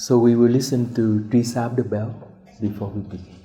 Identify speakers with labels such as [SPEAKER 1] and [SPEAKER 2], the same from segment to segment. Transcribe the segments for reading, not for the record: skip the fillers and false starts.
[SPEAKER 1] So we will listen to three sound the bell before we begin.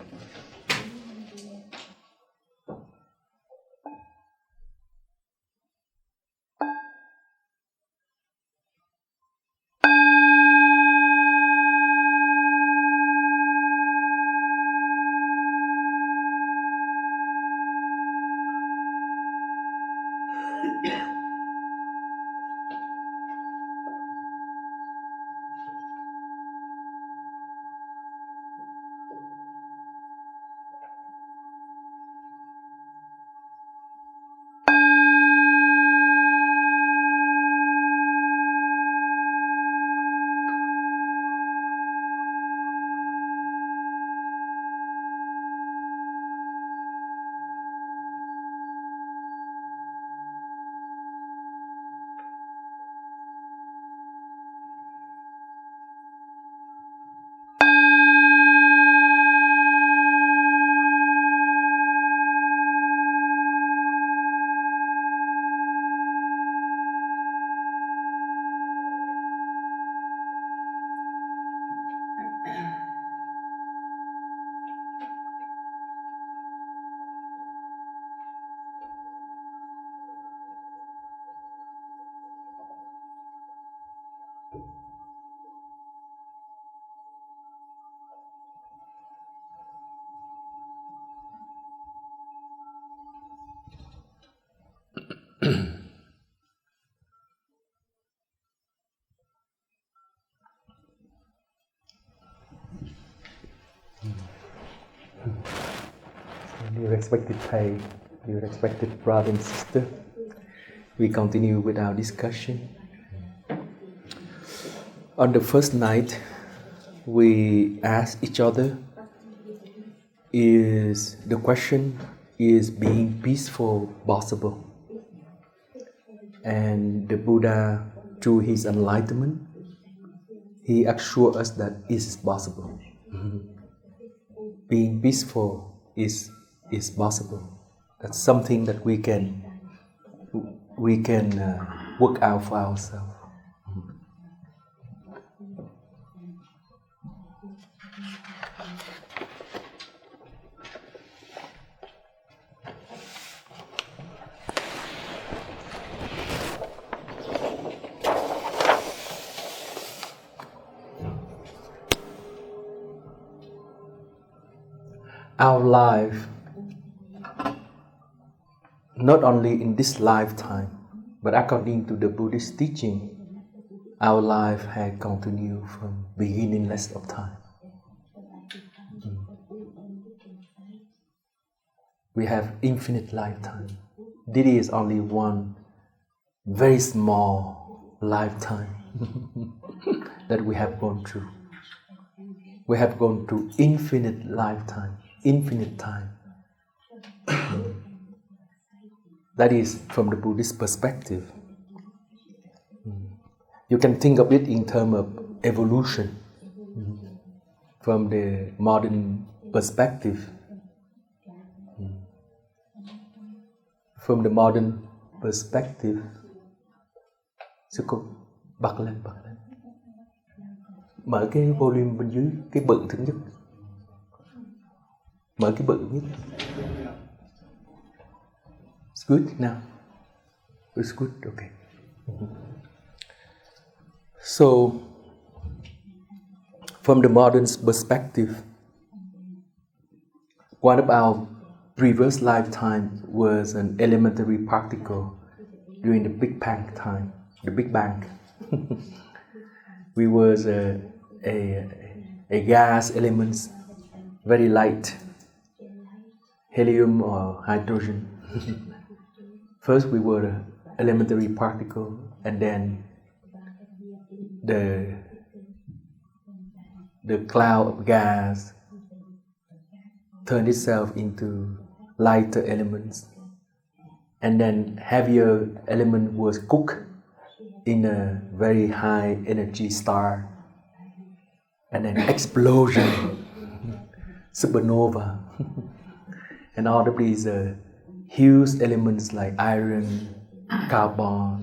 [SPEAKER 1] Dear respected Thầy, dear respected brother and sister, we continue with our discussion. On the first night, we asked each other, is being peaceful possible? And the Buddha, through his enlightenment, he assured us that it is possible. Being peaceful is possible. That's something that we can work out for ourselves. Our life, not only in this lifetime, but according to the Buddhist teaching, our life had continued from beginningless of time. We have infinite lifetime. This is only one very small lifetime that we have gone through. We have gone through infinite lifetime, infinite time. That is from the Buddhist perspective. You can think of it in terms of evolution. From the modern perspective. From the modern perspective. Sư cô bật lên. Mở cái volume bên dưới, cái bự thứ nhất. Mở cái bự nhất. It's good now. It's good, okay. So, from the modern perspective, one of our previous lifetime was an elementary particle during the Big Bang time. The Big Bang. We was a gas element, very light, helium or hydrogen. First we were an elementary particle, and then the cloud of gas turned itself into lighter elements, and then heavier element was cooked in a very high energy star, and then explosion, supernova, and all of these huge elements like iron, carbon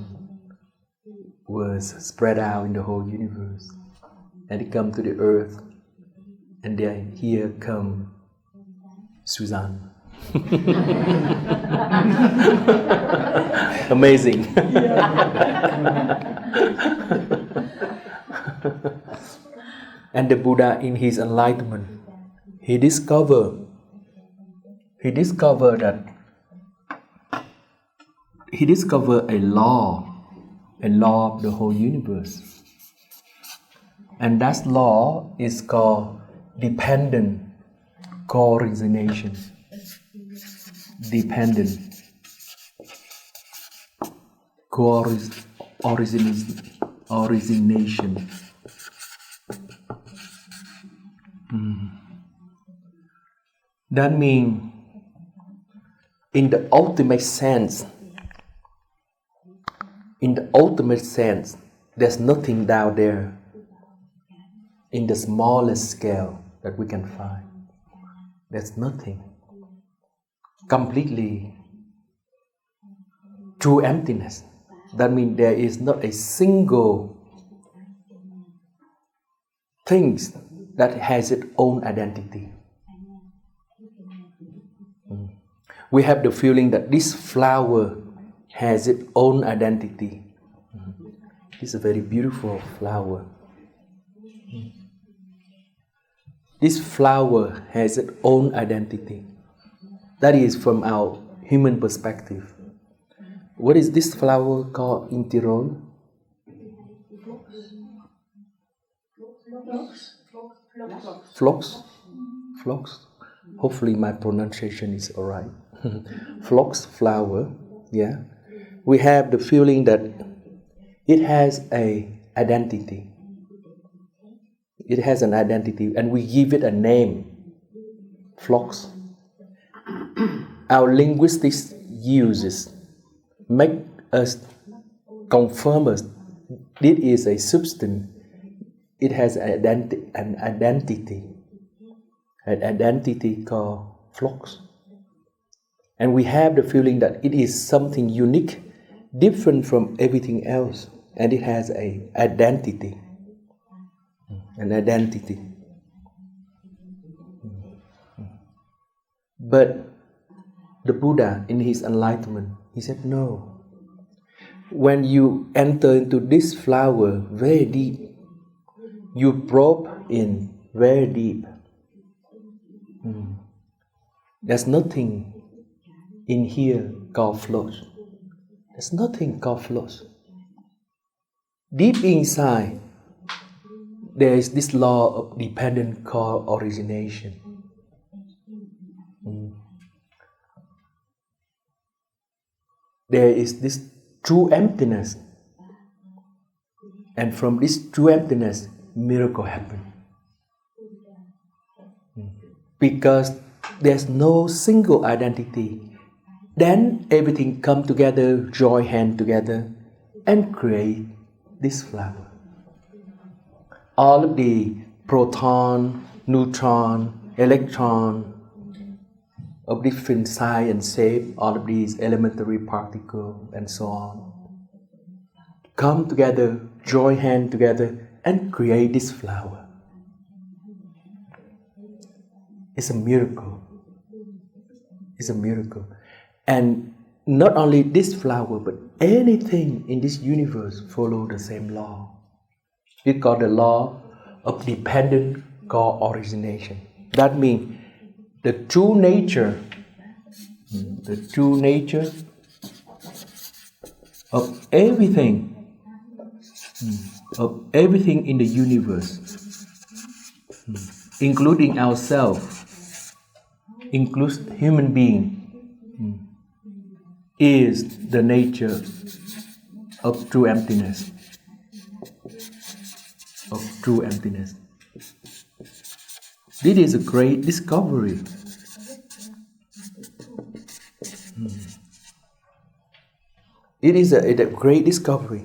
[SPEAKER 1] was spread out in the whole universe. and he come to the earth, and then here come Suzanne. Amazing. And the Buddha, in his enlightenment, he discovered a law of the whole universe. And that law is called dependent co-origination. Dependent co-origination. That means, in the ultimate sense, there's nothing down there in the smallest scale that we can find. There's nothing. Completely true emptiness. That means there is not a single thing that has its own identity. We have the feeling that this flower has its own identity. It's a very beautiful flower. This flower has its own identity. That is from our human perspective. What is this flower called in Tyrol? Phlox. Hopefully my pronunciation is alright. Phlox flower. Yeah. We have the feeling that it has an identity. It has an identity, and we give it a name. Phlox. Our linguistic uses make us confirm us this is a substance. It has an identity called phlox. And we have the feeling that it is something unique, different from everything else, and it has an identity. But the Buddha, in his enlightenment, he said, no. When you enter into this flower very deep, you probe in very deep. There's nothing in here called phlox. There's nothing called phlox. Deep inside, there is this law of dependent co-origination. There is this true emptiness. And from this true emptiness, miracle happen. Because there's no single identity. Then everything come together, join hand together, and create this flower. All of the proton, neutron, electron, of different size and shape, all of these elementary particles and so on, come together, join hand together, and create this flower. It's a miracle. It's a miracle. And not only this flower, but anything in this universe follow the same law. It's called the law of dependent co-origination. That means the true nature of everything in the universe, including ourselves, includes human being, is the nature of true emptiness. This is a great discovery. It is a great discovery.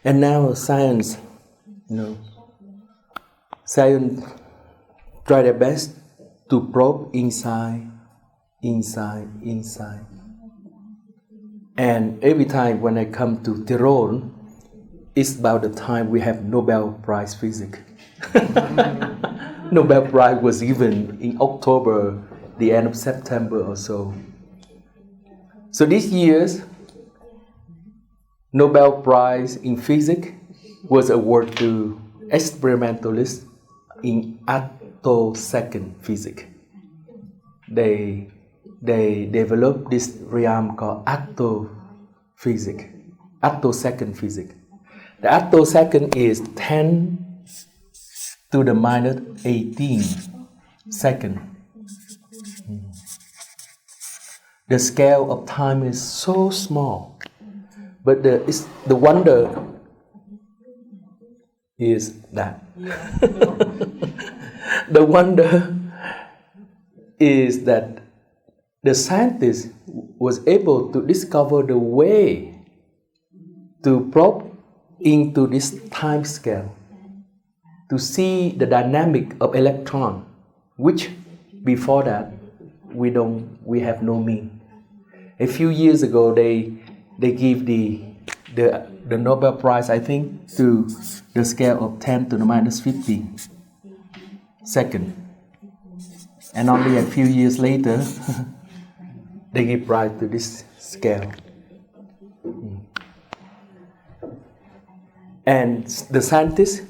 [SPEAKER 1] And now science try their best to probe inside. And every time when I come to Tyrol, it's about the time we have Nobel Prize Physics. Nobel Prize was given in October, the end of September or so. So this year's Nobel Prize in Physics was awarded to experimentalists in attosecond physics. They developed this realm called attophysics, attosecond physics. The attosecond is 10 to the minus 18 second. The scale of time is so small, but the wonder is that. The wonder is that the scientist was able to discover the way to probe into this time scale, to see the dynamic of electron, which before that we have no mean. A few years ago, they give the Nobel Prize, I think, to the scale of 10 to the minus 50 second. And only a few years later, they give prize to this scale. And the scientists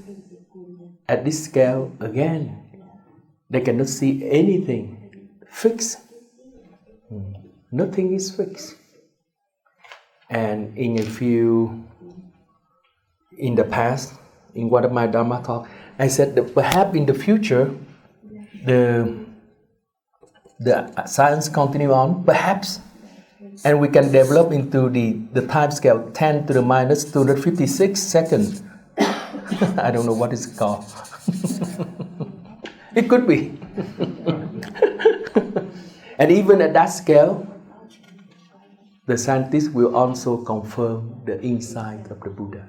[SPEAKER 1] at this scale, again, they cannot see anything fixed. Nothing is fixed. And in the past, in one of my Dharma talk, I said that perhaps in the future, the science continue on, perhaps, and we can develop into the time scale 10 to the minus 256 seconds. I don't know what it's called. It could be. And even at that scale, the scientists will also confirm the insight of the Buddha,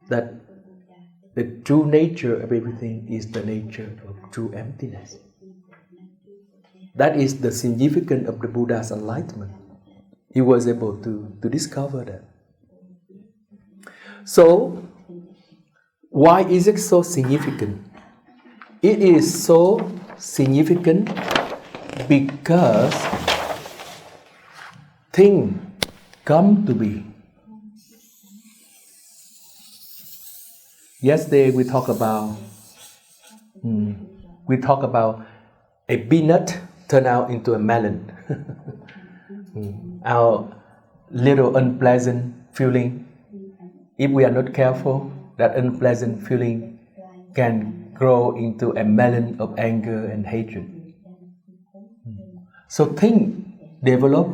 [SPEAKER 1] that the true nature of everything is the nature of true emptiness. That is the significance of the Buddha's enlightenment. He was able to discover that. So, why is it so significant? It is so significant because things come to be. Yesterday we talked about a peanut turn out into a melon. Our little unpleasant feeling, if we are not careful, that unpleasant feeling can grow into a melon of anger and hatred. So things develop,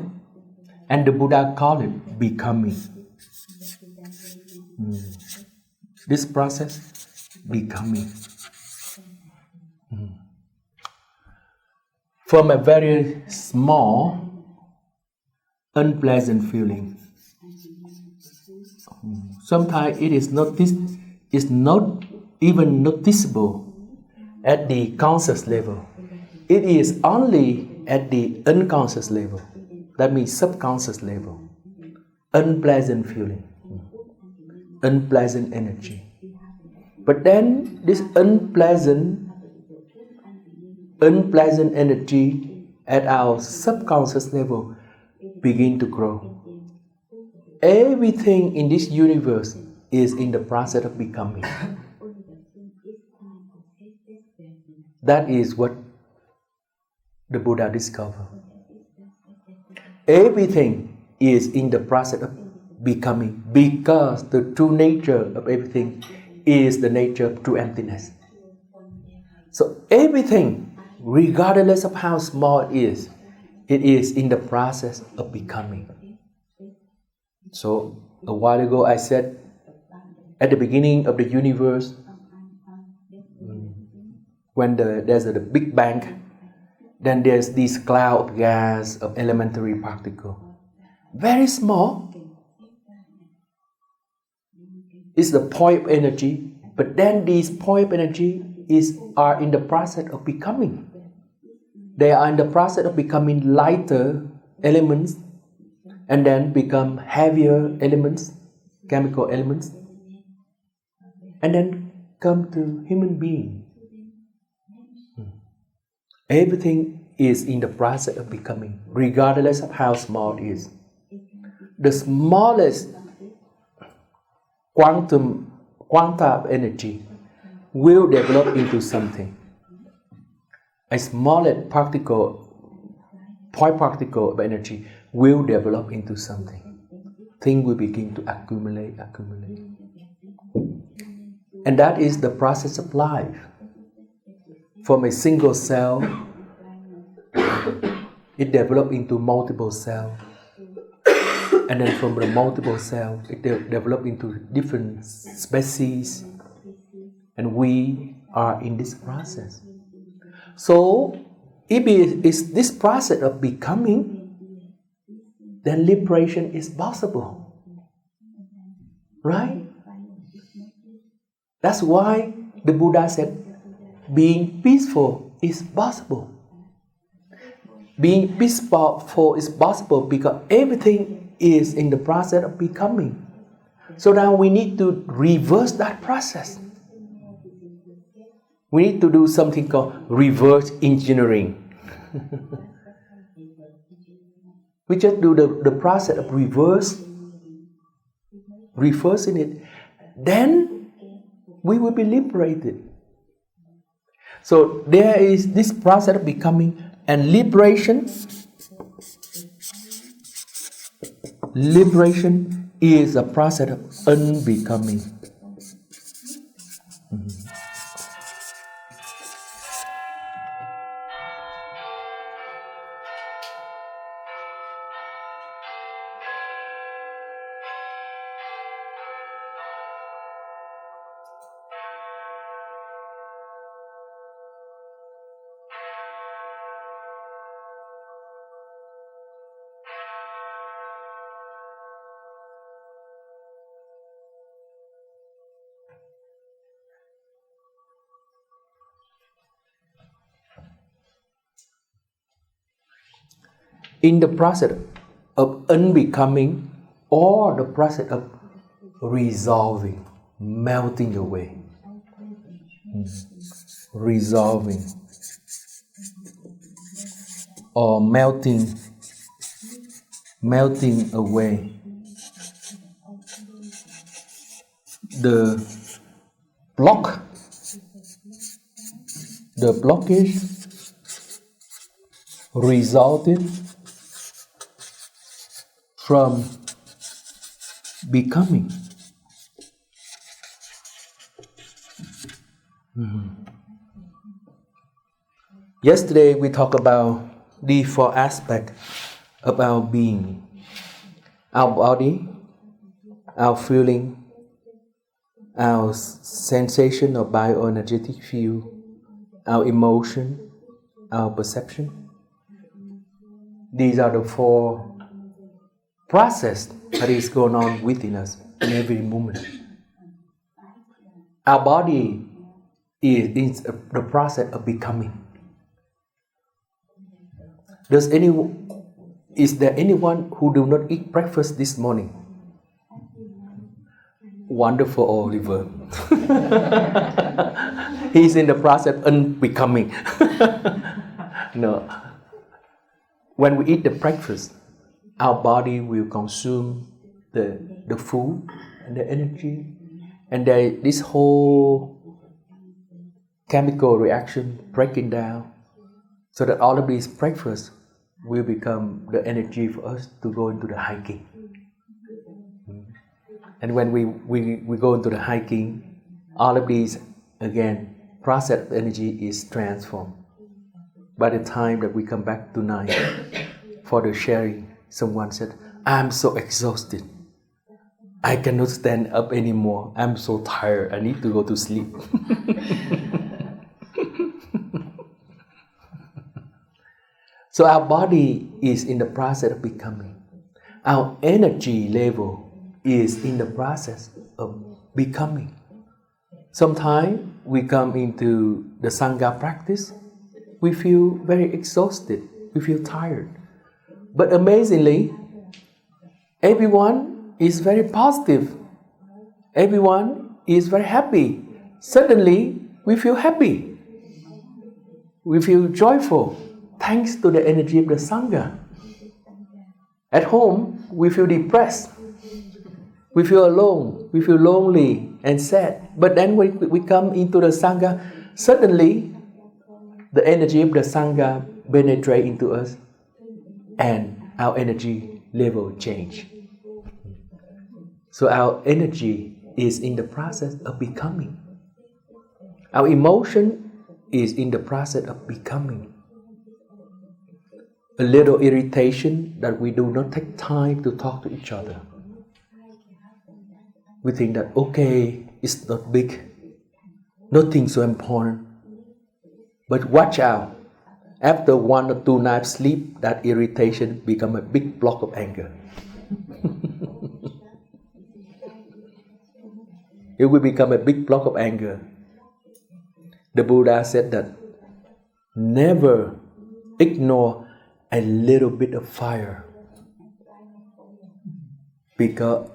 [SPEAKER 1] and the Buddha called it becoming. This process, becoming. From a very small, unpleasant feeling. Sometimes it is not even noticeable at the conscious level. It is only at the unconscious level. That means subconscious level. Unpleasant feeling. Unpleasant energy. But then this unpleasant energy at our subconscious level begin to grow. Everything in this universe is in the process of becoming. That is what the Buddha discovered. Everything is in the process of becoming because the true nature of everything is the nature of true emptiness. So everything, regardless of how small it is in the process of becoming. So a while ago I said, at the beginning of the universe, when there's the Big Bang, then there's this cloud of gas, of elementary particle. Very small. It's the point of energy, but then these point of energy are in the process of becoming. They are in the process of becoming lighter elements and then become heavier elements, chemical elements. and then come to human being. Everything is in the process of becoming, regardless of how small it is. The smallest quanta of energy will develop into something. A smallest point particle of energy will develop into something. Things will begin to accumulate. And that is the process of life. From a single cell, it develops into multiple cells. And then from the multiple cells, it develops into different species. And we are in this process. So, if it is this process of becoming, then liberation is possible. Right? That's why the Buddha said, being peaceful is possible. Being peaceful is possible because everything is in the process of becoming. So now we need to reverse that process. We need to do something called reverse engineering. We just do the process of reversing it. Then we will be liberated. So there is this process of becoming, and liberation is a process of unbecoming. In the process of unbecoming or the process of resolving, melting away. Resolving or melting away the blockage resulted from becoming. Yesterday we talked about the four aspects of our being: our body, our feeling, our sensation or bioenergetic field, our emotion, our perception. These are the four process that is going on within us in every moment. Our body is the process of becoming. Is there anyone who do not eat breakfast this morning? Wonderful, Oliver. He's in the process of unbecoming. No. When we eat the breakfast, our body will consume the food and the energy, and this whole chemical reaction breaking down, so that all of these breakfasts will become the energy for us to go into the hiking. And when we go into the hiking, all of these, again, process of energy is transformed. By the time that we come back tonight for the sharing, someone said, I'm so exhausted. I cannot stand up anymore. I'm so tired. I need to go to sleep. So our body is in the process of becoming. Our energy level is in the process of becoming. Sometimes we come into the Sangha practice, we feel very exhausted, we feel tired. But amazingly, everyone is very positive. Everyone is very happy. Suddenly, we feel happy. We feel joyful thanks to the energy of the Sangha. At home, we feel depressed. We feel alone. We feel lonely and sad. But then when we come into the Sangha, suddenly the energy of the Sangha penetrates into us and our energy level change. So our energy is in the process of becoming. Our emotion is in the process of becoming. A little irritation that we do not take time to talk to each other. We think that, okay, it's not big, nothing so important. But watch out. After 1 or 2 nights sleep, that irritation become a big block of anger. It will become a big block of anger. The Buddha said that never ignore a little bit of fire, because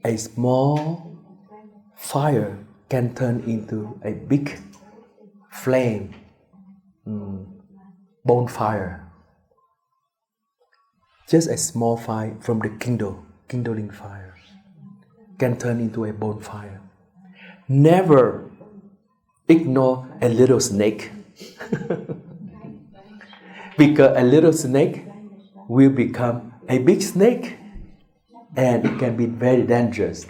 [SPEAKER 1] a small fire can turn into a big flame, bonfire. Just a small fire from the kindling fire can turn into a bonfire. Never ignore a little snake. Because a little snake will become a big snake, and it can be very dangerous.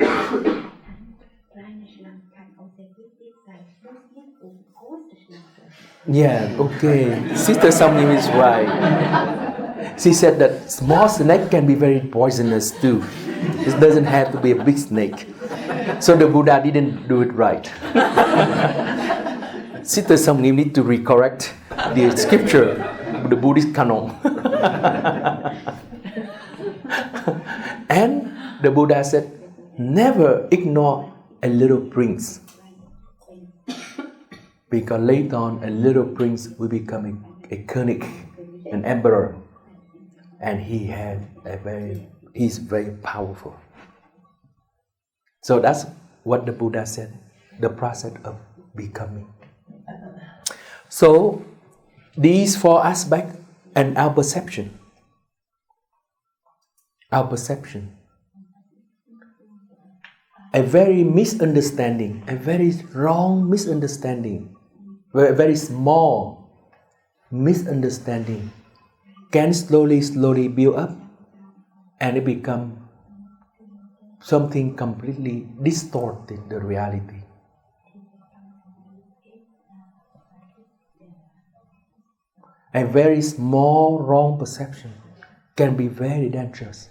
[SPEAKER 1] Yeah, okay. Sister Samnim is right. She said that small snake can be very poisonous too. It doesn't have to be a big snake. So the Buddha didn't do it right. Sister Samnim need to recorrect the scripture, the Buddhist canon. And the Buddha said, never ignore a little prince. Because later on, a little prince will become a king, an emperor. And he's very powerful. So that's what the Buddha said, the process of becoming. So, these 4 aspects and our perception. Our perception. A very misunderstanding, a very wrong misunderstanding, a very small misunderstanding can slowly build up, and it become something completely distorted the reality. A very small wrong perception can be very dangerous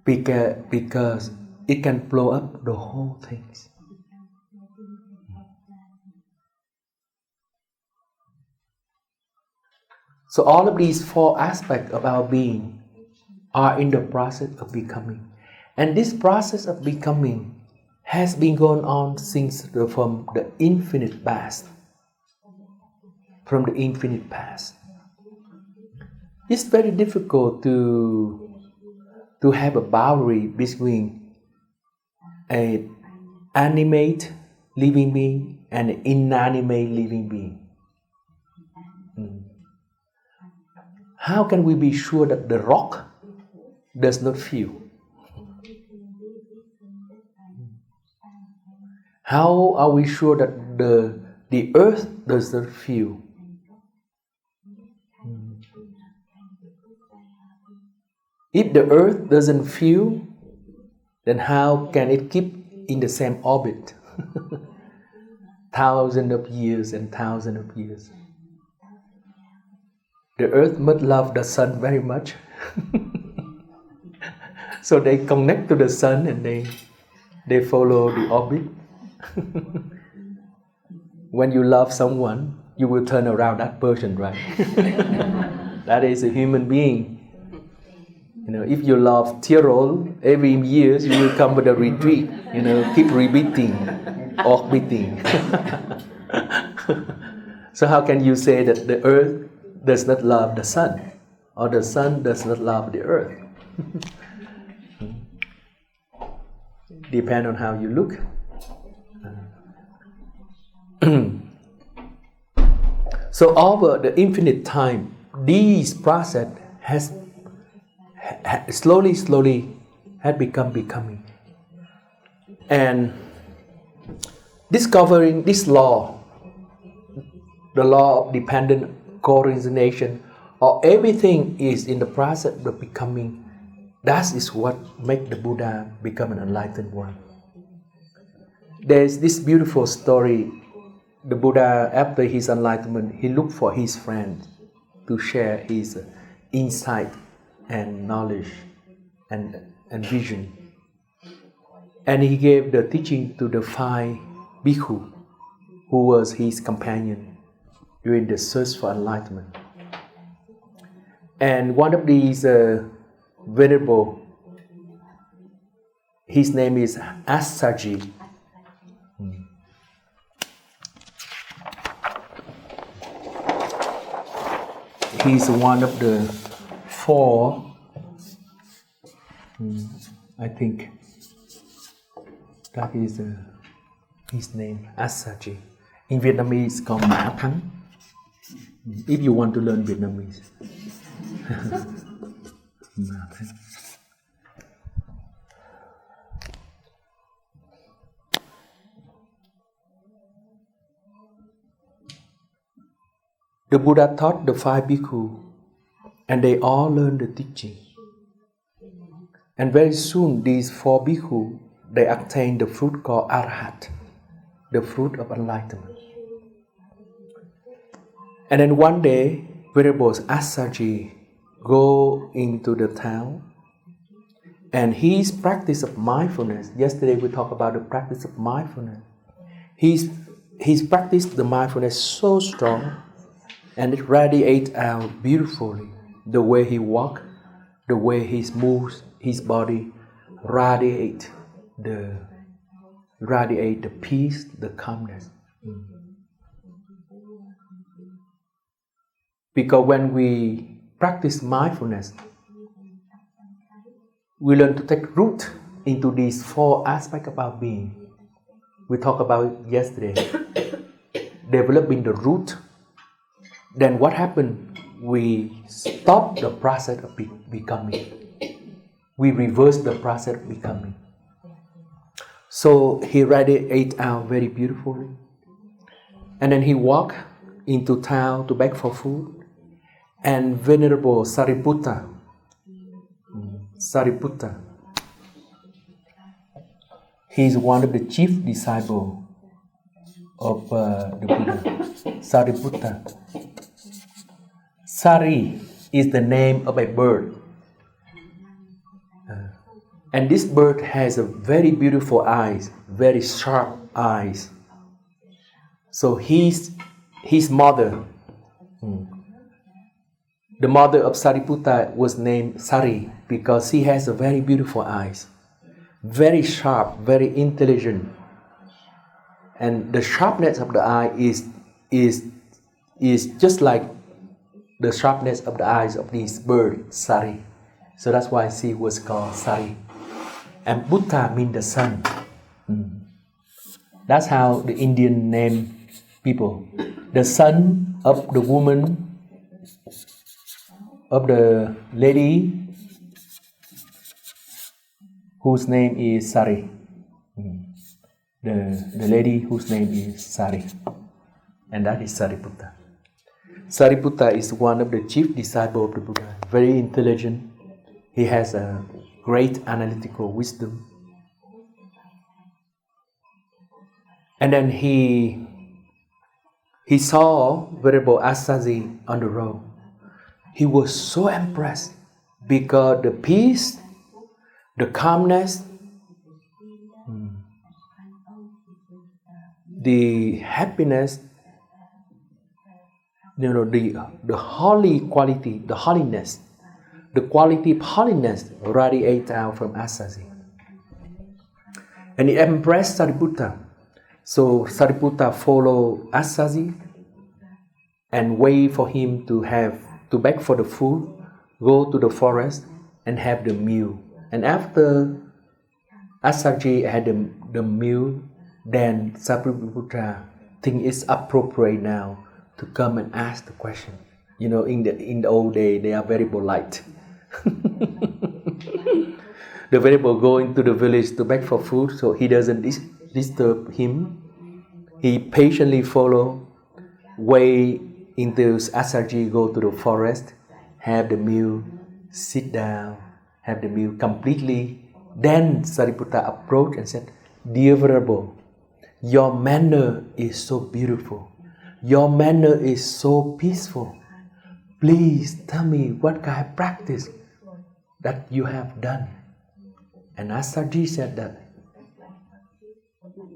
[SPEAKER 1] because it can blow up the whole things. So all of these 4 aspects of our being are in the process of becoming. And this process of becoming has been going on from the infinite past. From the infinite past. It's very difficult to have a boundary between an animate living being and an inanimate living being. How can we be sure that the rock does not feel? How are we sure that the earth does not feel? If the earth doesn't feel, then how can it keep in the same orbit? Thousands of years and thousands of years. The earth must love the sun very much. So they connect to the sun and they follow the orbit. When you love someone, you will turn around that person, right? That is a human being. If you love Tirol, every year you will come with a retreat. Keep repeating, orbiting. So how can you say that the earth does not love the sun, or the sun does not love the earth? Depend on how you look. So over the infinite time, this process has slowly had becoming. And discovering this law, the law of dependent co-origination, or everything is in the process of becoming, that is what makes the Buddha become an enlightened one. There's this beautiful story. The Buddha, after his enlightenment, he looked for his friends to share his insight and knowledge and vision. And he gave the teaching to the 5 bhikkhu, who was his companion during the search for enlightenment. And one of these venerable, his name is Assaji. He's one of the 4, I think that is his name, Assaji. In Vietnamese, it's called Ma Thắng. If you want to learn Vietnamese. Ma Thắng. The Buddha taught the 5 bhikkhu, and they all learned the teaching. And very soon, these 4 bhikkhu, they attained the fruit called Arhat, the fruit of enlightenment. And then one day, Venerable Assaji go into the town, and his practice of mindfulness. Yesterday we talked about the practice of mindfulness. He's practiced the mindfulness so strong, and it radiates out beautifully. The way he walks, the way he moves, his body radiate the peace, the calmness. Because when we practice mindfulness, we learn to take root into these 4 aspects of our being. We talked about yesterday, developing the root. Then what happened? We stop the process of becoming. We reverse the process of becoming. So he radiated out very beautifully. And then he walked into town to beg for food. And Venerable Sariputta, he's one of the chief disciples of the Buddha. Sariputta. Sari is the name of a bird. And this bird has a very beautiful eyes, very sharp eyes. So his mother, the mother of Sariputta was named Sari because she has a very beautiful eyes, very sharp, very intelligent. And the sharpness of the eye is just like the sharpness of the eyes of this bird, Sari. So that's why she was called Sari. And Buddha means the sun. That's how the Indian name people. The son of the woman, of the lady whose name is Sari. The lady whose name is Sari. And that is Sariputta. Sariputta is one of the chief disciples of the Buddha. Very intelligent. He has a great analytical wisdom. And then he saw Venerable Assaji on the road. He was so impressed because the peace, the calmness, the happiness, the holy quality, the holiness, the quality of holiness radiates out from Assaji. And it impressed Sariputta. So Sariputta followed Assaji and wait for him to beg for the food, go to the forest and have the meal. And after Assaji had the meal, then Sariputta think it's appropriate now to come and ask the question. You know, in the old day, they are very polite. The venerable go into the village to beg for food, so he doesn't disturb him. He patiently follow way into Assaji, go to the forest, have the meal, sit down, have the meal completely. Then Sariputta approached and said, "Dear Venerable, your manner is so beautiful. Your manner is so peaceful. Please tell me what kind of practice that you have done." And Assaji said that,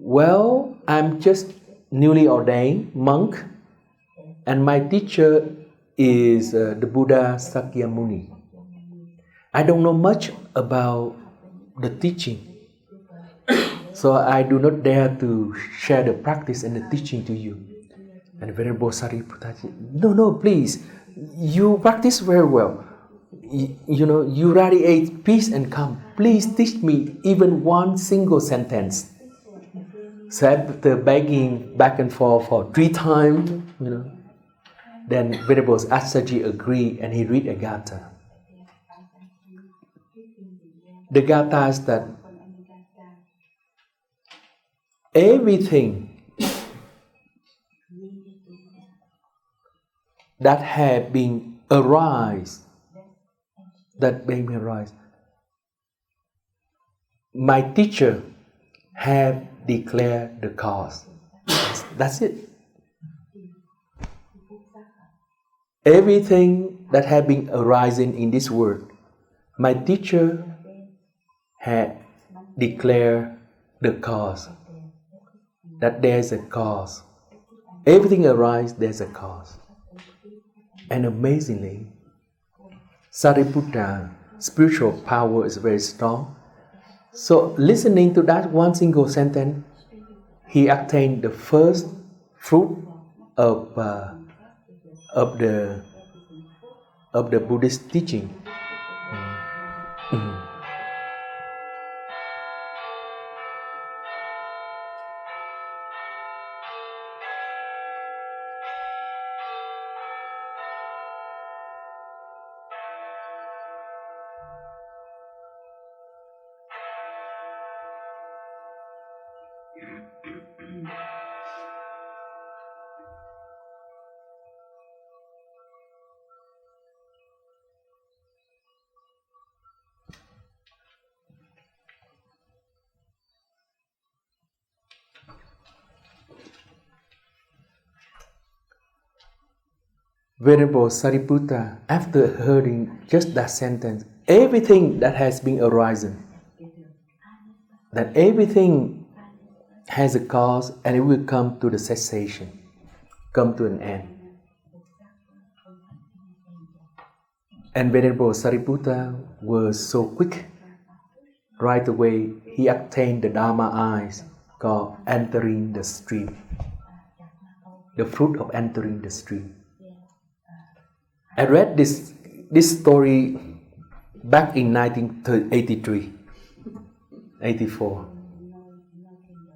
[SPEAKER 1] "Well, I'm just newly ordained monk, and my teacher is the Buddha Sakyamuni. I don't know much about the teaching, so I do not dare to share the practice and the teaching to you." And Venerable Sariputta said, No, please, you practice very well. You radiate peace and calm. Please teach me even one single sentence. So after begging back and forth for 3 times, then Venerable Assaji agreed and he read a gatha. The gatha is that everything that had been arise, my teacher have declared the cause. That's it. Everything that had been arising in this world, my teacher had declared the cause. That there's a cause. Everything arises, there's a cause. And amazingly, Sariputta's spiritual power is very strong. So listening to that one single sentence, he attained the first fruit of the Buddhist teaching. Venerable Sariputta, after hearing just that sentence, everything that has been arisen, that everything has a cause and it will come to the cessation, come to an end. And Venerable Sariputta was so quick. Right away, he obtained the Dharma eyes called entering the stream, the fruit of entering the stream. I read this story back in 1983, 84.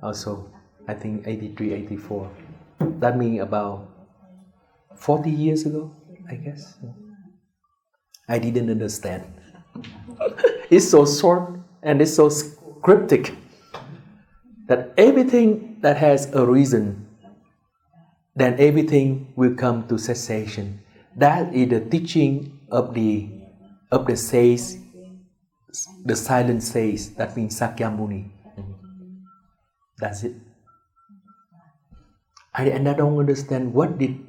[SPEAKER 1] Also, I think 83, 84. That means about 40 years ago, I guess. I didn't understand. It's so short and it's so cryptic that everything that has a reason, then everything will come to cessation. That is the teaching of the sage, the silent sage. That means Sakyamuni. That's it. And I don't understand what did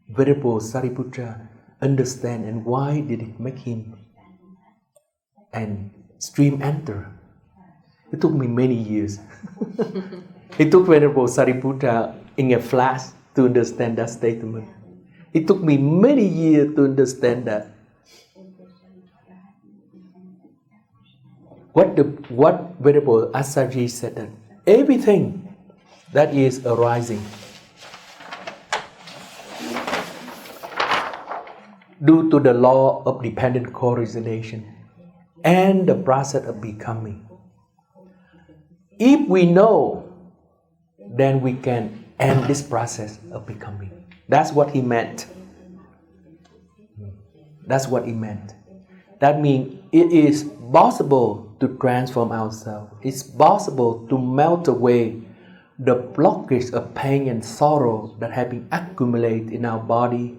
[SPEAKER 1] Venerable Sariputta understand and why did it make him and stream enter. It took me many years. It took Venerable Sariputta in a flash to understand that statement. It took me many years to understand that. What Venerable Assaji said, that everything that is arising due to the law of dependent correlation and the process of becoming. If we know, then we can end this process of becoming. That's what he meant. That's what he meant. That means it is possible to transform ourselves. It's possible to melt away the blockage of pain and sorrow that have been accumulated in our body,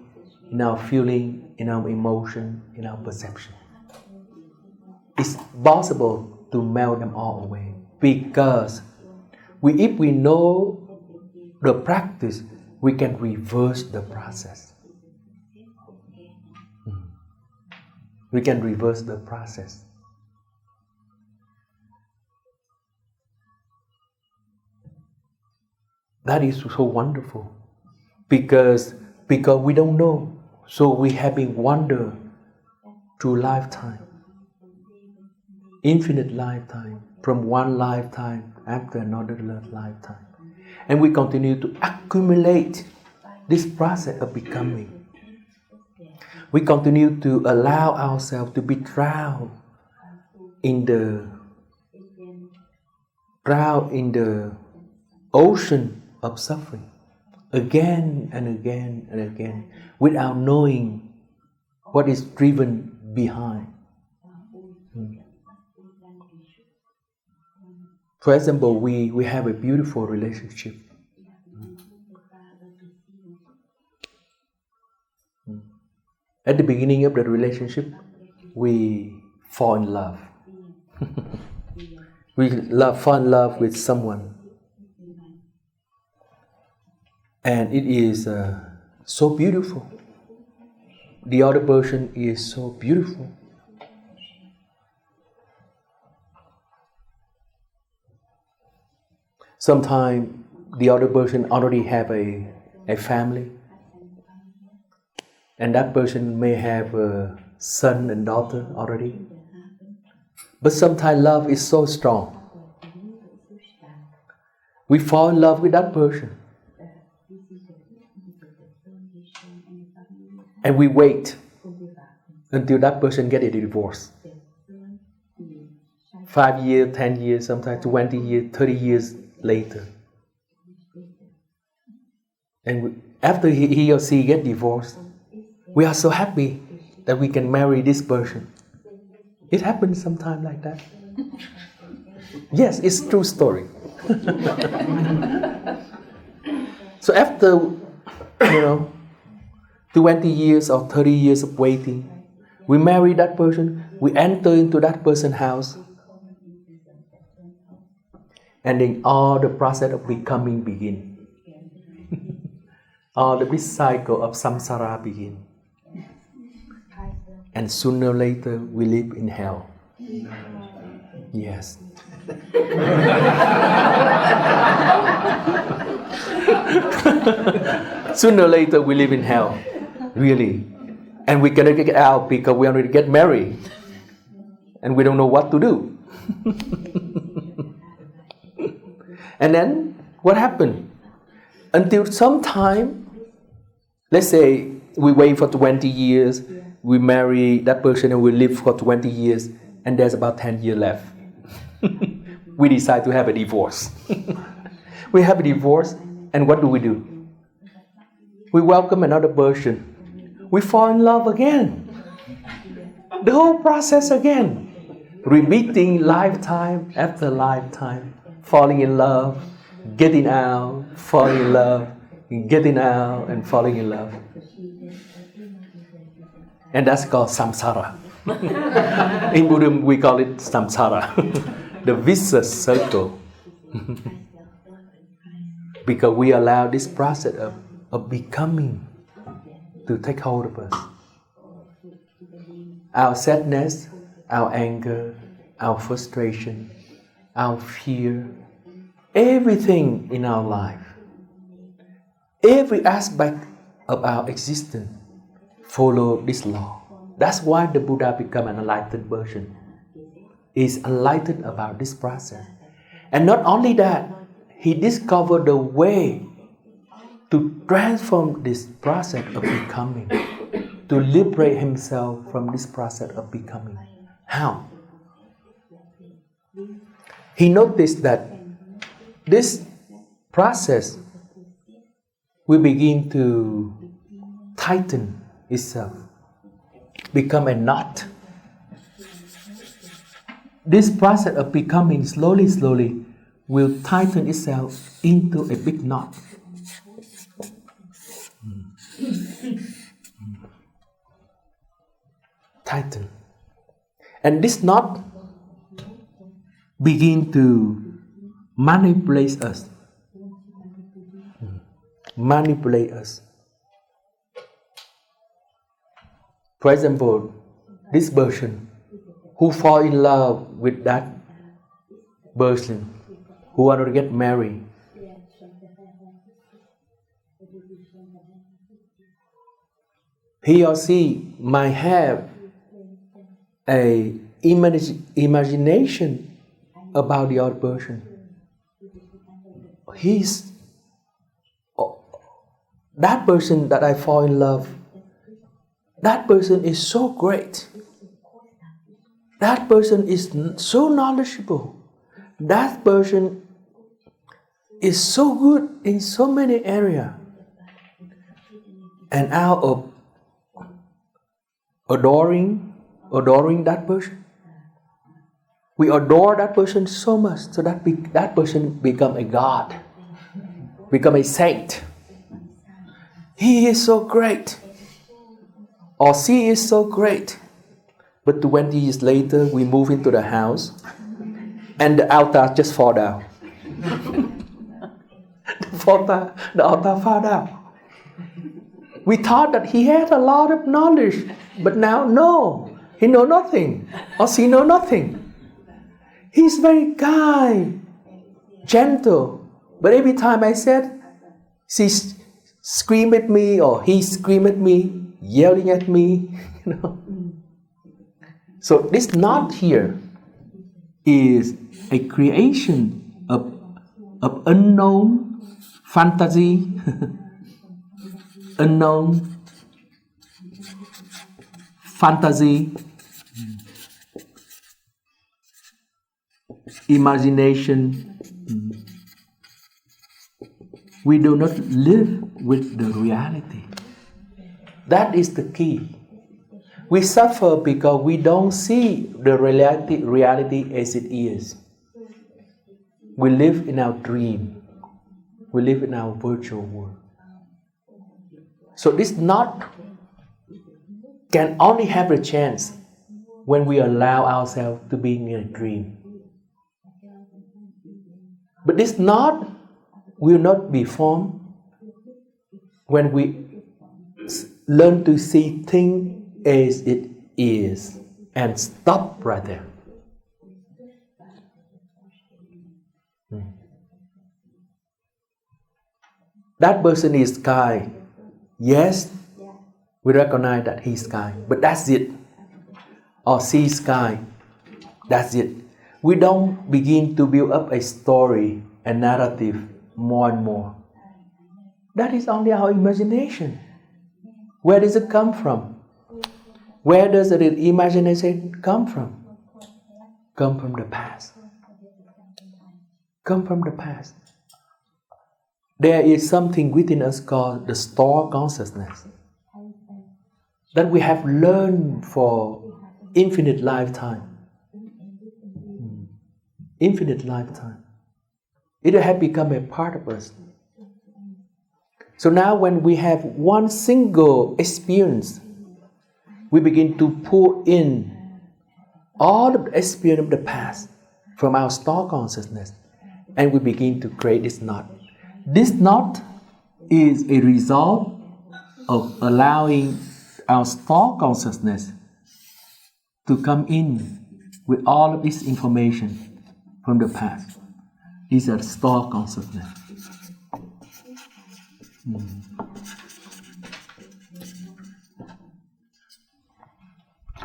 [SPEAKER 1] in our feeling, in our emotion, in our perception. It's possible to melt them all away because if we know the practice, we can reverse the process. We can reverse the process. That is so wonderful because we don't know. So we have been wander through lifetime, infinite lifetime, from one lifetime after another lifetime. And we continue to accumulate this process of becoming. We continue to allow ourselves to be drowned in the ocean of suffering again and again and again without knowing what is driven behind. For example, we have a beautiful relationship. At the beginning of the relationship, we fall in love. Fall in love with someone. And it is so beautiful. The other person is so beautiful. Sometimes the other person already have a family. And that person may have a son and daughter already. But sometimes love is so strong. We fall in love with that person. And we wait until that person gets a divorce. 5 years, 10 years, sometimes 20 years, 30 years later. And after he or she gets divorced, we are so happy that we can marry this person. It happens sometimes like that. Yes, it's a true story. So after, 20 years or 30 years of waiting, we marry that person, we enter into that person's house, and then all the process of becoming begin. All the big cycle of samsara begin. And sooner or later, we live in hell. Yes. Sooner or later, we live in hell. Really. And we cannot get out because we already get married. And we don't know what to do. And then, what happened? Until some time, let's say we wait for 20 years, we marry that person and we live for 20 years, and there's about 10 years left. We decide to have a divorce. We have a divorce, and what do? We welcome another person. We fall in love again. The whole process again. Repeating lifetime after lifetime. Falling in love, getting out, falling in love, getting out, and falling in love. And that's called samsara. In Buddhism, we call it samsara, the vicious circle. Because we allow this process of becoming to take hold of us. Our sadness, our anger, our frustration, our fear, everything in our life, every aspect of our existence follow this law. That's why the Buddha became an enlightened person. He's enlightened about this process. And not only that, he discovered the way to transform this process of becoming, to liberate himself from this process of becoming. How? He noticed that this process will begin to tighten itself, become a knot. This process of becoming slowly will tighten itself into a big knot. Tighten. And this knot begin to manipulate us. Manipulate us. For example, this person who fall in love with that person, who want to get married, he or she might have a imagination about the other person. That person that I fall in love, that person is so great. That person is so knowledgeable. That person is so good in so many areas. And out of adoring that person, we adore that person so much so that that person become a god, become a saint. He is so great, or she is so great. But 20 years later, we move into the house, and the altar just fall down. The altar fall down. We thought that he had a lot of knowledge, but now no, he know nothing, or she know nothing. He's very kind, gentle, but every time I said, she scream at me, or he scream at me, yelling at me, you know. So this knot here is a creation of unknown fantasy, unknown fantasy, imagination. We do not live with the reality. That is the key. We suffer because we don't see the reality as it is. We live in our dream. We live in our virtual world. So this knot can only have a chance when we allow ourselves to be in a dream. But this knot will not be formed when we learn to see things as it is and stop right there. That person is kind. Yes, we recognize that he's kind, but that's it. Or she's kind. That's it. We don't begin to build up a story, a narrative more and more. That is only our imagination. Where does it come from? Where does the imagination come from? Come from the past. Come from the past. There is something within us called the stored consciousness that we have learned for infinite lifetime. Infinite lifetime. It has become a part of us. So now when we have one single experience, we begin to pull in all of the experience of the past from our stored consciousness, and we begin to create this knot. This knot is a result of allowing our stored consciousness to come in with all of this information from the past. These are stored consciousness.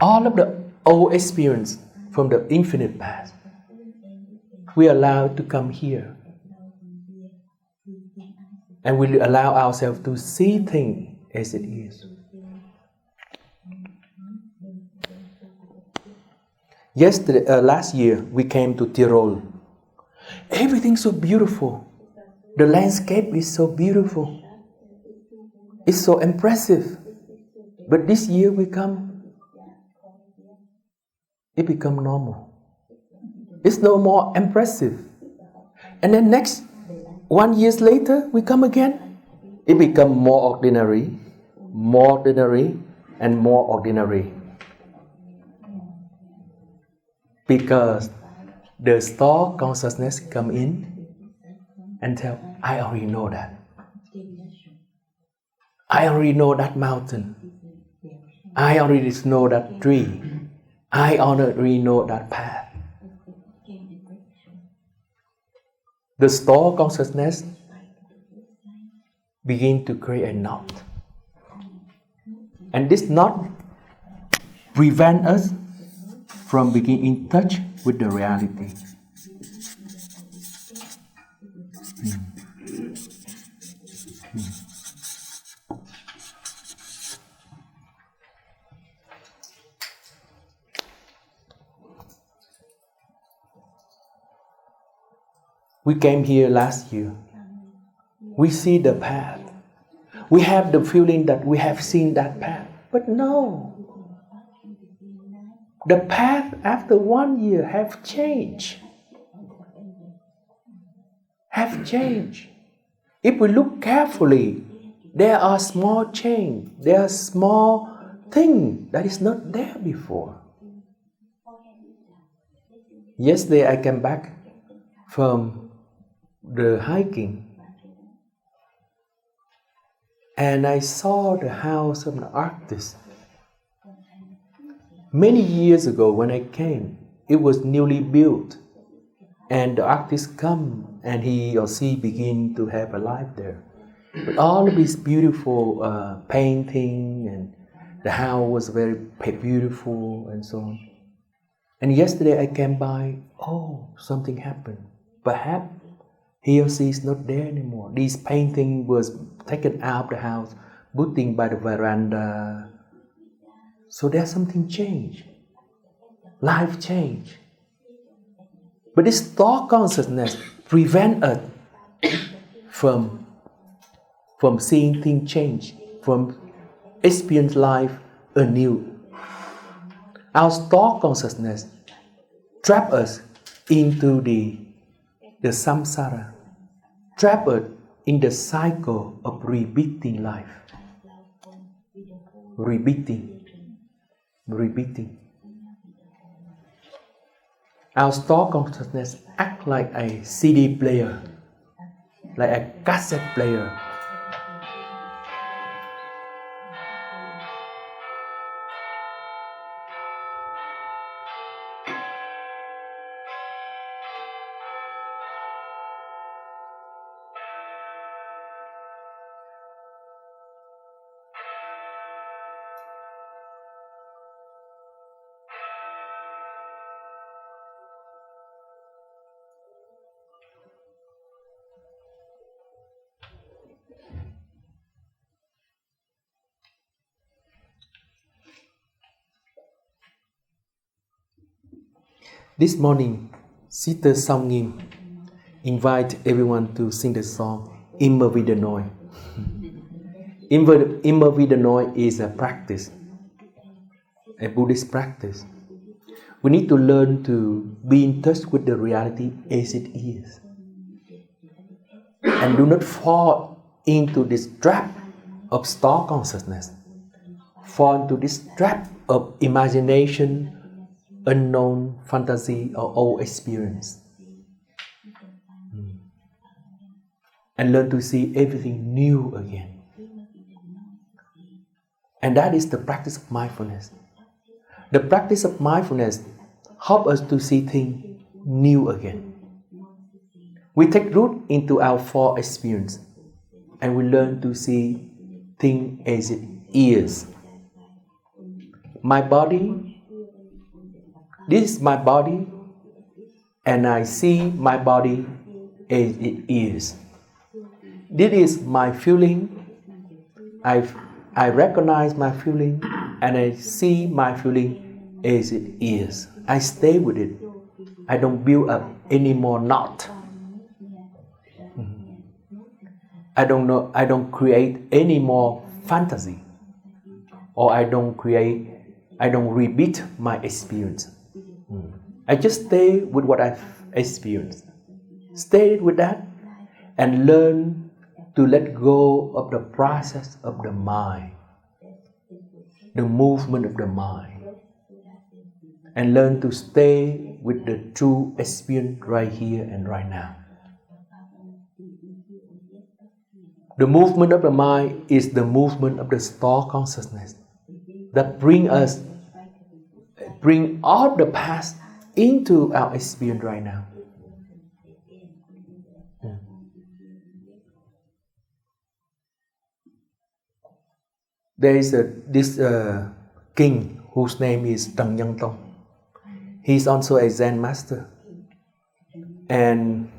[SPEAKER 1] All of the old experience from the infinite past, we allow it to come here. And we allow ourselves to see things as it is. Last year, we came to Tyrol. Everything's so beautiful. The landscape is so beautiful. It's so impressive. But this year it become normal. It's no more impressive. And then next 1 year later, we come again. It become more ordinary, and more ordinary. Because the star consciousness come in and tell, I already know that. I already know that mountain. I already know that tree. I already know that path. The star consciousness begin to create a knot. And this knot prevent us from being in touch with the reality. We came here last year. We see the path. We have the feeling that we have seen that path. But no. The path after 1 year have changed. If we look carefully, there are small change. There are small things that is not there before. Yesterday I came back from the hiking, and I saw the house of the artist. Many years ago when I came, it was newly built, and the artist come and he or she begin to have a life there. But all of this beautiful painting, and the house was very beautiful and so on. And yesterday I came by, something happened. Perhaps he or she is not there anymore. This painting was taken out of the house, putting by the veranda. So there's something changed. Life changed. But this thought consciousness prevents us from seeing things change, from experience life anew. Our thought consciousness trap us into the samsara, trap us in the cycle of repeating life. Repeating. Our thought consciousness act like a CD player, like a cassette player. This morning, Sister Songim invite everyone to sing the song Immer wieder neu. Immer wieder neu is a practice, a Buddhist practice. We need to learn to be in touch with the reality as it is. And do not fall into this trap of star consciousness. Fall into this trap of imagination, unknown fantasy, or old experience. And learn to see everything new again. And that is the practice of mindfulness. The practice of mindfulness helps us to see things new again. We take root into our four experience, and we learn to see things as it is. My body, this is my body, and I see my body as it is. This is my feeling. I recognize my feeling, and I see my feeling as it is. I stay with it. I don't build up any more knot. I don't create any more fantasy, or I don't repeat my experience. I just stay with what I've experienced. Stay with that and learn to let go of the process of the mind, the movement of the mind, and learn to stay with the true experience right here and right now. The movement of the mind is the movement of the star consciousness that bring all the past into our experience right now. There is this king whose name is Trần Nhân Tông. He's also a Zen master. And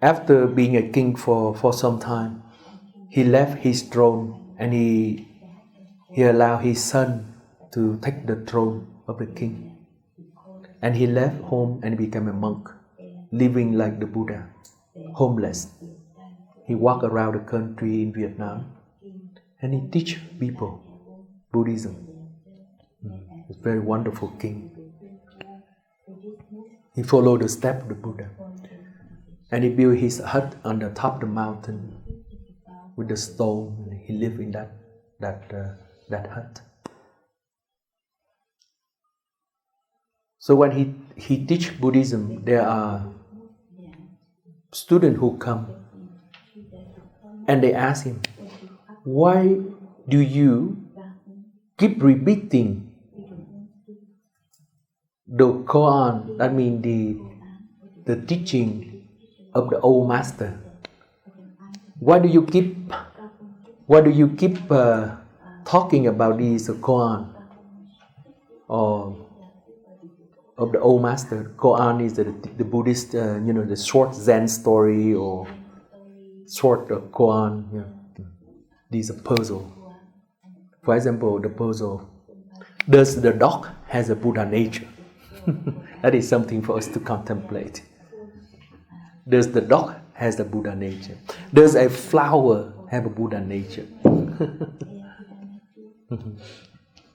[SPEAKER 1] after being a king for some time, he left his throne and he allowed his son to take the throne of the king. And he left home and became a monk, living like the Buddha, homeless. He walked around the country in Vietnam and he teach people Buddhism. He's a very wonderful king. He followed the step of the Buddha. And he built his hut on the top of the mountain with the stone. He lived in that hut. So when he teach Buddhism, there are students who come and they ask him, why do you keep repeating the koan, that means the teaching of the old master? Why do you keep talking about these koan or of the old master? Koan is the Buddhist, the short Zen story or short koan. These are puzzle. For example, the puzzle: does the dog has a Buddha nature? That is something for us to contemplate. Does the dog has a Buddha nature? Does a flower have a Buddha nature?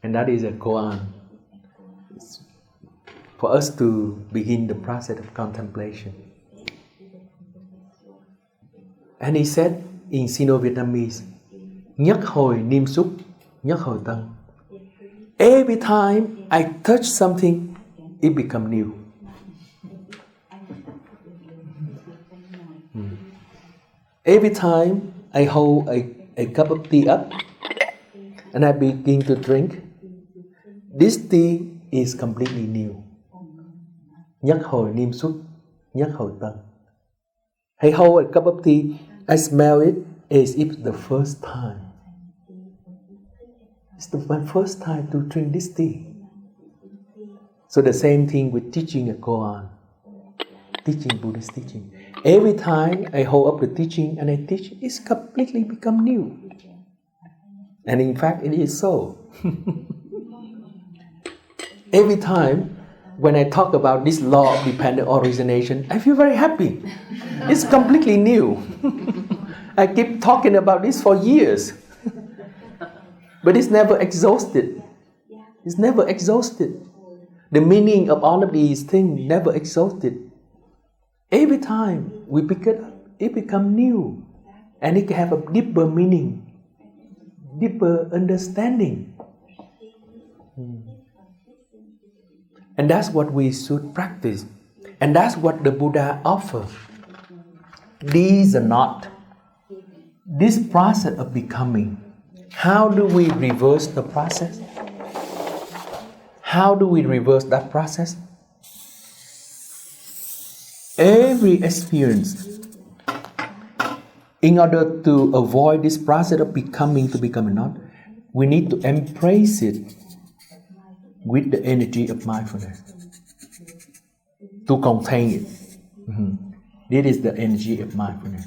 [SPEAKER 1] And that is a koan. For us to begin the process of contemplation. And he said in Sino-Vietnamese, nhất hồi niệm xúc, nhất hồi tân. Every time I touch something, it becomes new. Every time I hold a cup of tea up and I begin to drink, this tea is completely new. Nhất hồi niệm xúc, nhất hồi tân. I hold a cup of tea, I smell it as if the first time. It's my first time to drink this tea. So the same thing with teaching a koan, teaching Buddhist teaching. Every time I hold up the teaching and I teach, it's completely become new. And in fact, it is so. Every time when I talk about this law of dependent origination, I feel very happy. It's completely new. I keep talking about this for years. But it's never exhausted. It's never exhausted. The meaning of all of these things never exhausted. Every time we pick it up, it becomes new. And it can have a deeper meaning, deeper understanding. And that's what we should practice. And that's what the Buddha offers. These are not. This process of becoming. How do we reverse the process? How do we reverse that process? Every experience, in order to avoid this process of becoming to become a not, we need to embrace it with the energy of mindfulness to contain it. This is the energy of mindfulness.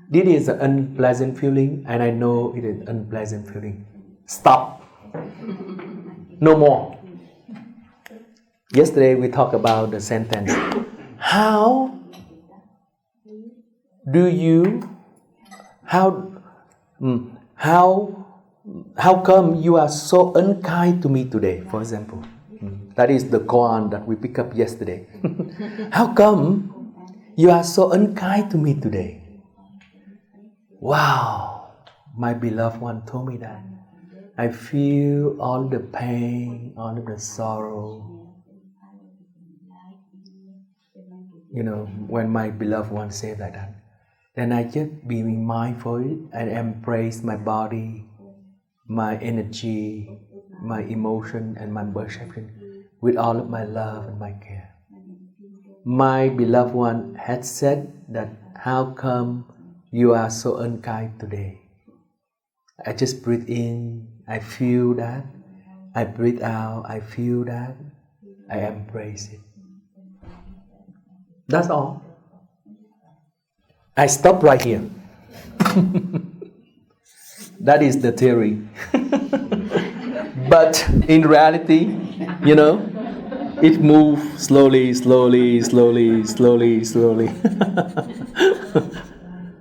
[SPEAKER 1] This is an unpleasant feeling, and I know it is an unpleasant feeling. Stop. No more. Yesterday we talked about the sentence. How come you are so unkind to me today, for example? That is the koan that we picked up yesterday. How come you are so unkind to me today? Wow, my beloved one told me that. I feel all the pain, all of the sorrow. When my beloved one said like that, then I just be mindful and embrace my body, my energy, my emotion, and my perception with all of my love and my care. My beloved one had said that, how come you are so unkind today? I just breathe in, I feel that. I breathe out, I feel that. I embrace it. That's all. I stop right here. That is the theory. But in reality, it moves slowly.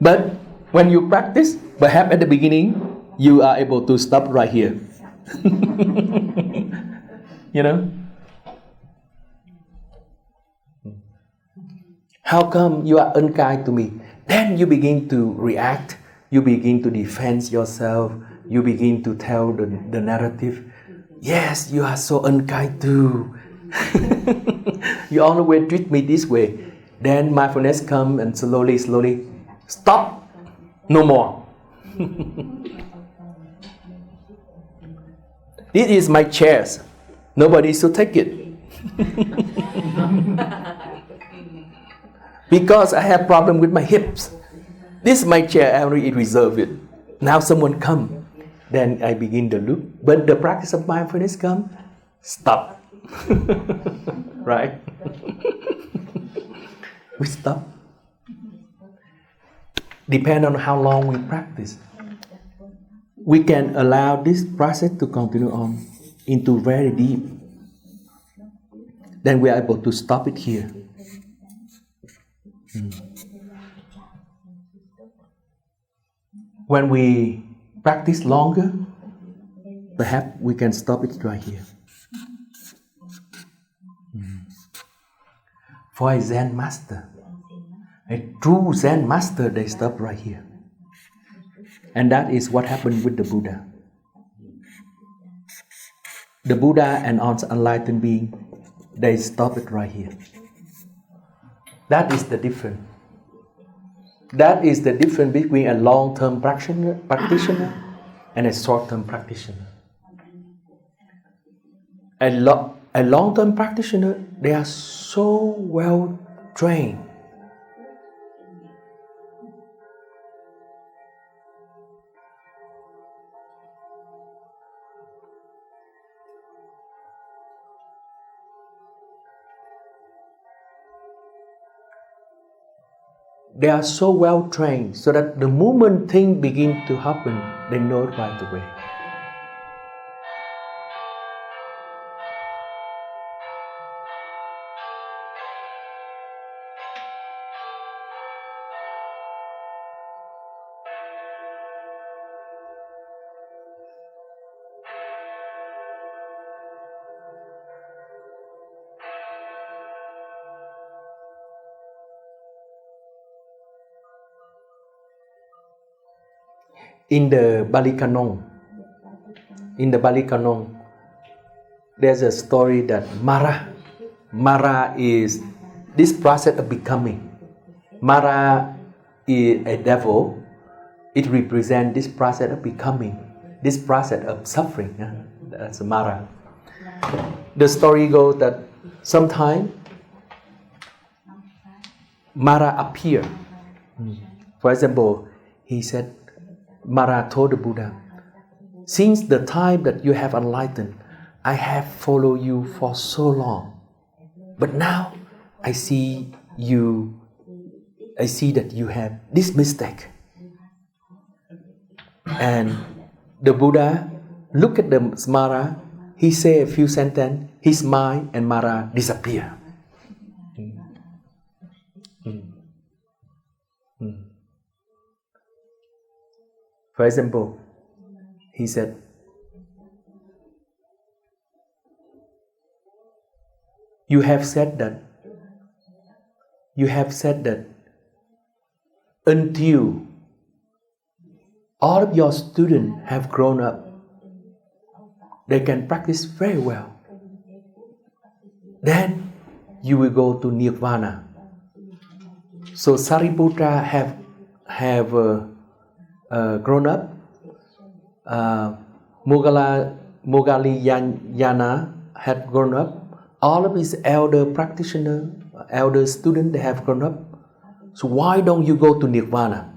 [SPEAKER 1] But when you practice, perhaps at the beginning, you are able to stop right here. How come you are unkind to me? Then you begin to react. You begin to defend yourself. You begin to tell the narrative. Yes, you are so unkind too. You always treat me this way. Then mindfulness comes and slowly, stop. No more. This is my chair. Nobody should take it. Because I have problem with my hips. This is my chair, I already reserve it. Now someone come, then I begin to look. But the practice of mindfulness come, stop. Right? We stop. Depend on how long we practice. We can allow this process to continue on into very deep. Then we are able to stop it here. When we practice longer, perhaps we can stop it right here. For a Zen master, a true Zen master, they stop right here. And that is what happened with the Buddha. The Buddha and all enlightened beings, they stop it right here. That is the difference. That is the difference between a long-term practitioner and a short-term practitioner. A long-term practitioner, they are so well trained. They are so well trained so that the moment things begin to happen, they know it right away. In the Bali Canon, there's a story that Mara is this process of becoming. Mara is a devil. It represents this process of becoming, this process of suffering. That's Mara. The story goes that sometime Mara appeared. For example, he said, Mara told the Buddha, since the time that you have enlightened, I have followed you for so long. But now I see that you have this mistake. And the Buddha looked at the Mara he say a few sentences, his mind and Mara disappear. For example, he said, you have said that until all of your students have grown up, they can practice very well. Then you will go to Nirvana. So Sariputta have grown up. Moggalliyana had grown up. All of his elder practitioners, elder students, they have grown up. So why don't you go to Nirvana?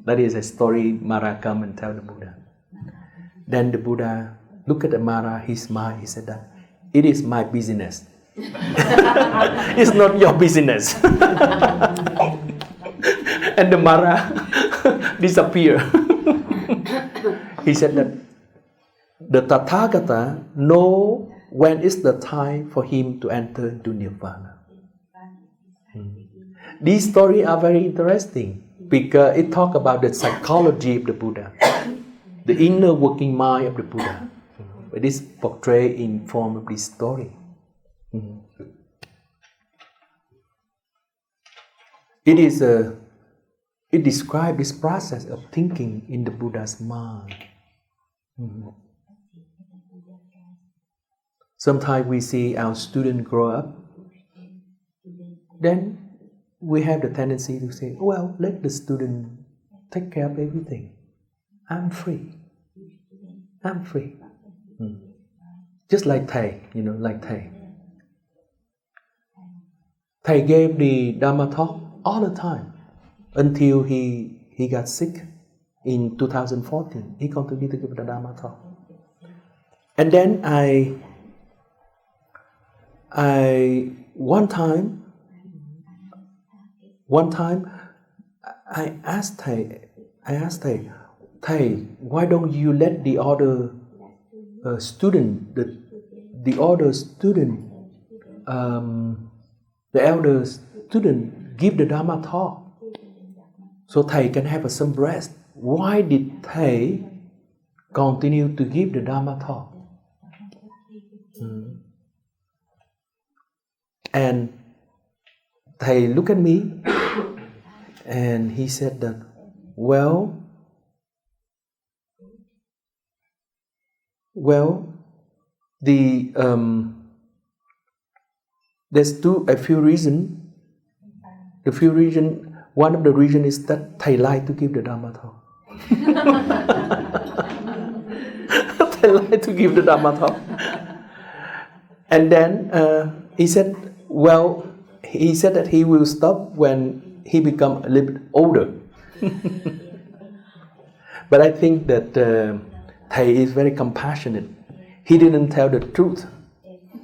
[SPEAKER 1] That is a story Mara come and tell the Buddha. Then the Buddha looked at the Mara, he smiled, he said that, it is my business. It's not your business. And the Mara disappeared. He said that the Tathagata know when is the time for him to enter into Nirvana. These stories are very interesting because it talks about the psychology of the Buddha, the inner working mind of the Buddha. It is portrayed in form of this story. It describes this process of thinking in the Buddha's mind. Sometimes we see our students grow up, then we have the tendency to say, well, let the student take care of everything. I'm free. Just like Thầy, like Thầy. Thầy gave the Dharma talk all the time until he got sick in 2014. He continued to give the Dharma talk. And then one time I asked Thầy, Thầy, why don't you let the other student, the elder student give the Dharma talk so Thầy can have some rest? Why did Thầy continue to give the Dharma talk? And Thầy looked at me and he said that, well, there's a few reasons. One of the reasons is that Thầy like to give the Dharma talk. Thầy like to give the Dharma talk. And then he said that he will stop when he becomes a little bit older. But I think that Thầy is very compassionate. He didn't tell the truth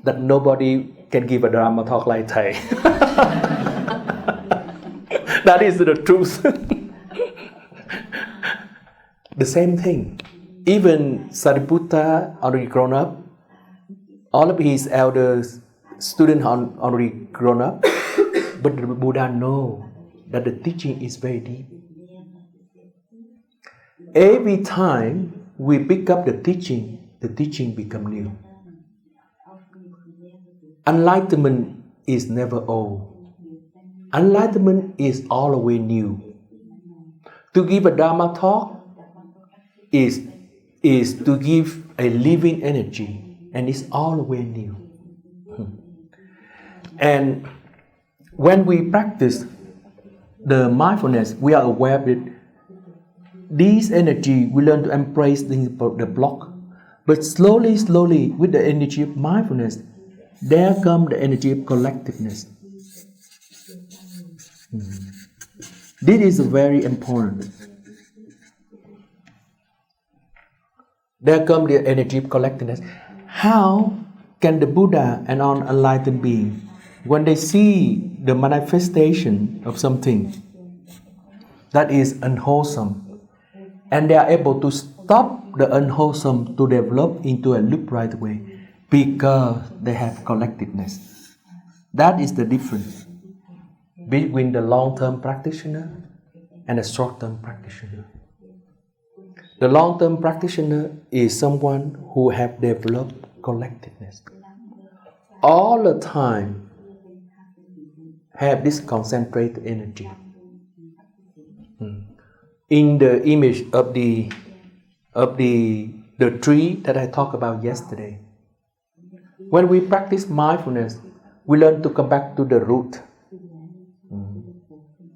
[SPEAKER 1] that nobody can give a Dharma talk like Thầy. That is the truth. The same thing. Even Sariputta already grown up. All of his elders, students are already grown up. But the Buddha knows that the teaching is very deep. Every time we pick up the teaching becomes new. Enlightenment is never old. Enlightenment is always new. To give a Dharma talk is to give a living energy, and it's always new. And when we practice the mindfulness, we are aware that this energy, we learn to embrace the block. But slowly, with the energy of mindfulness, there comes the energy of collectiveness. This is very important. There comes the energy of collectiveness. How can the Buddha and unenlightened being, when they see the manifestation of something that is unwholesome, and they are able stop the unwholesome to develop into a loop right way because they have collectedness. That is the difference between the long-term practitioner and a short-term practitioner. The long-term practitioner is someone who have developed collectedness. All the time have this concentrated energy. In the image of the tree that I talked about yesterday, when we practice mindfulness, we learn to come back to the root,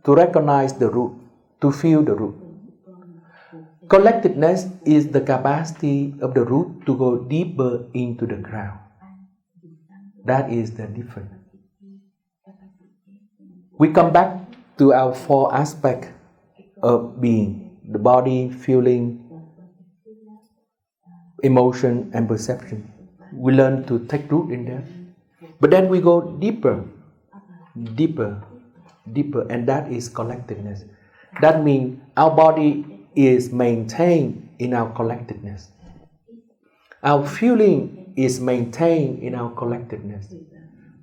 [SPEAKER 1] to recognize the root, to feel the root. Collectedness is the capacity of the root to go deeper into the ground. That is the difference. We come back to our four aspects of being: the body, feeling, emotion, and perception. We learn to take root in there. But then we go deeper, and that is collectedness. That means our body is maintained in our collectedness. Our feeling is maintained in our collectedness.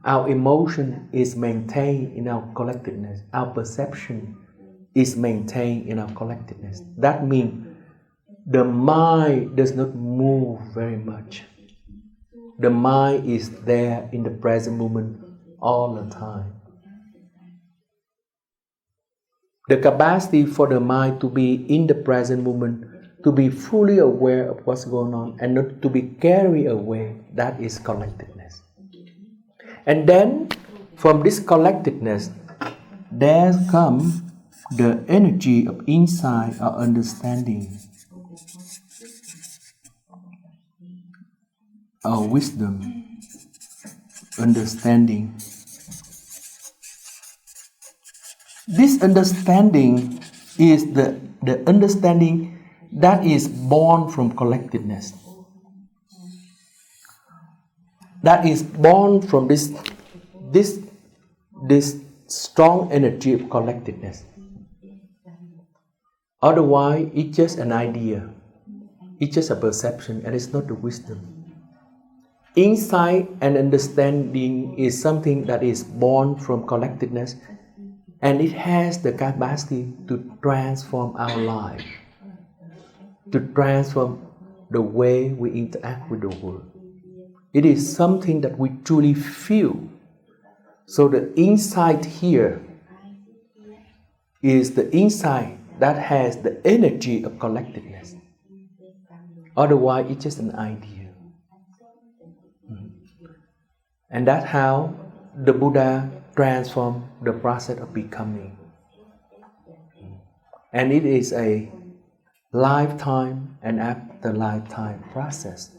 [SPEAKER 1] Our emotion is maintained in our collectedness. Our perception is maintained in our collectedness. That means the mind does not move very much. The mind is there in the present moment all the time. The capacity for the mind to be in the present moment, to be fully aware of what's going on and not to be carried away, that is collectedness. And then from this collectedness, there comes the energy of insight or understanding, or wisdom, understanding. This understanding is the understanding that is born from collectedness. That is born from this strong energy of collectedness. Otherwise, it's just an idea. It's just a perception, and it's not the wisdom. Insight and understanding is something that is born from collectedness, and it has the capacity to transform our life, to transform the way we interact with the world. It is something that we truly feel. So the insight here is the insight that has the energy of collectedness. Otherwise, it's just an idea. And that's how the Buddha transformed the process of becoming. And it is a lifetime and after lifetime process.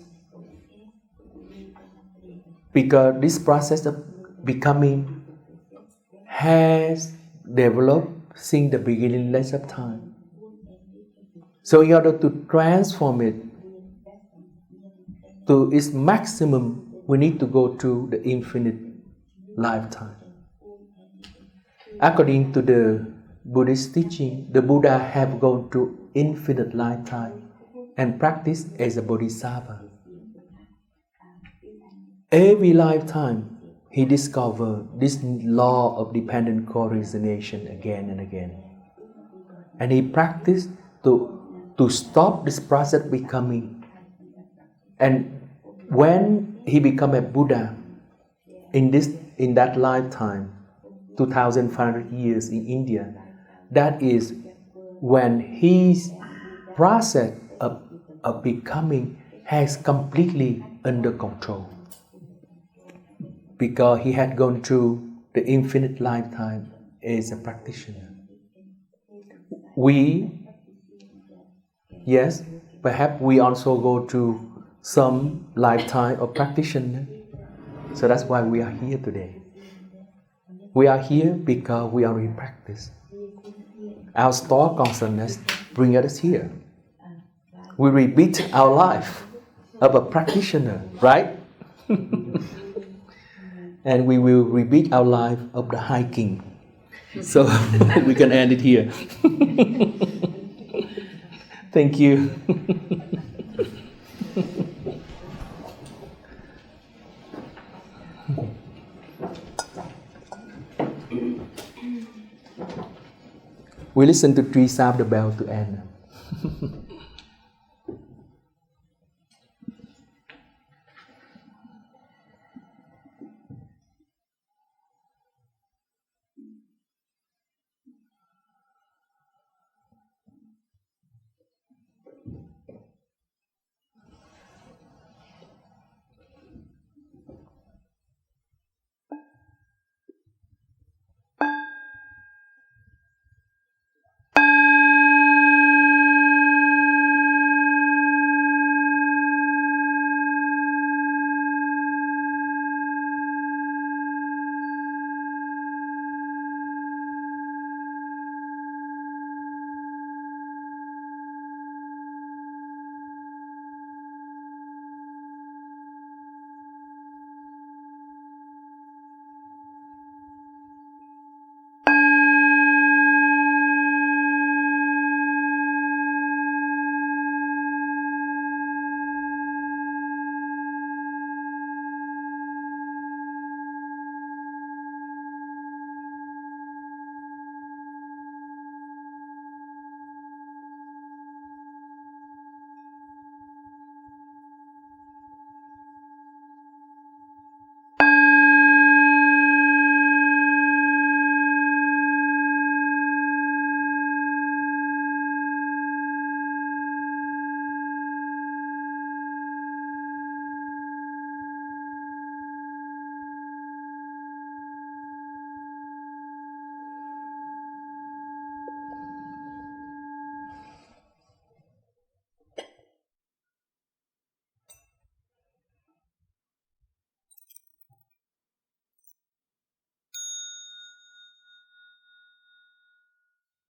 [SPEAKER 1] Because this process of becoming has developed since the beginningless of time. So in order to transform it to its maximum, we need to go through the infinite lifetime. According to the Buddhist teaching, the Buddha have gone through infinite lifetime and practiced as a bodhisattva. Every lifetime, he discovered this law of dependent co-resonation again and again. And he practiced to stop this process of becoming. And when he became a Buddha, in that lifetime, 2,500 years in India, that is when his process of becoming has completely under control. Because he had gone through the infinite lifetime as a practitioner. Perhaps we also go through some lifetime of practitioner. So that's why we are here today. We are here because we are in practice. Our store consciousness brings us here. We repeat our life of a practitioner, right? And we will repeat our life of the hiking. So we can end it here. Thank you. We listen to 3 sound the bell to end.